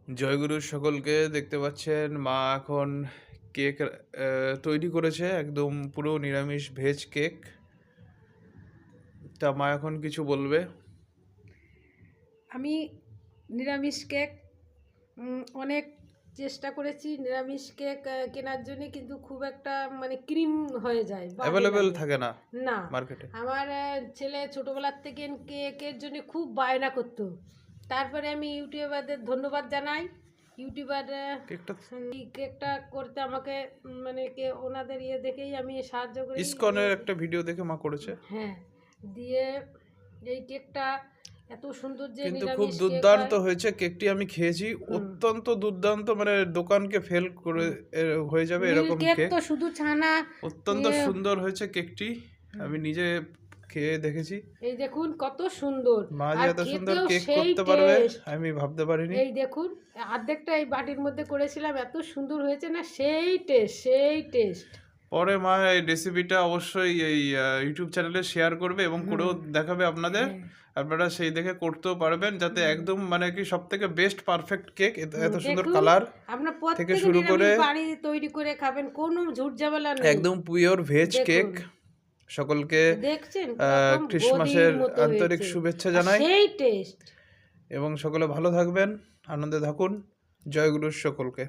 জয়গুরু সকলকে। দেখতে পাচ্ছেন মা এখন কেক তৈরি করেছে, একদম পুরো নিরামিষ ভেজ কেক। তা মা এখন কিছু বলবে। আমি নিরামিষ কেক অনেক চেষ্টা করেছি নিরামিষ কেক কেনার জন্য, কিন্তু খুব একটা ক্রিম হয়ে যায়, বাজে অ্যাভেলেবেল লাগে। থাকে না না, মার্কেটে। আমার ছেলে ছোটোবেলার থেকে কেকের জন্য খুব বায়না করতো। তারপরে আমি ইউটিউবারদের ধন্যবাদ জানাই। ইউটিউবার কেকটা এই কেকটা করতে আমাকে ওনাদের দেখেই আমি সাহায্য করি। ইসকনের একটা ভিডিও দেখে মা করেছে। হ্যাঁ, দিয়ে এই কেকটা এত সুন্দর যে কিন্তু খুব নিরামিষ কেক দুর্দান্ত হয়। হয়েছে কেকটি, আমি খেয়েছি, অত্যন্ত দুর্দান্ত, মানে দোকানকে ফেল করে হয়ে যাবে মিল্ক এরকম কেক কেক। তো শুধু ছানা। অত্যন্ত সুন্দর হয়েছে কেকটি, আমি নিজে খেয়ে দেখেছি। এই দেখুন কত সুন্দর, মা যে আর এত সুন্দর খেতেও কেক সেই করতে পারবে টেস্ট। আমি ভাবতে পারিনি। এই দেখুন, অর্ধেকটা এই বাটির মধ্যে করেছিলাম, এত সুন্দর হয়েছে না, সেই টেস্ট সেই টেস্ট। পরে মা এই রেসিপিটা অবশ্যই এই ইউটিউব চ্যানেলে শেয়ার করবে এবং করেও দেখাবে আপনাদের। আপনারা সেই দেখে করতেও পারবেন, যাতে একদম মানে কি সব থেকে বেস্ট পারফেক্ট কেক, এত সুন্দর কালার আপনারা থেকে প্রত্যেকে শুরু করে নিরামিষ বাড়ি তৈরি করে খাবেন, কোনো ঝুট ঝামেলা নেই। একদম পিওর ভেজ কেক। সকলকে দেখছেন ক্রিসমাসের আন্তরিক শুভেচ্ছা জানাই, সেই টেস্ট। এবং সকলে ভালো থাকবেন, আনন্দে থাকুন। জয় গুরু সকলকে।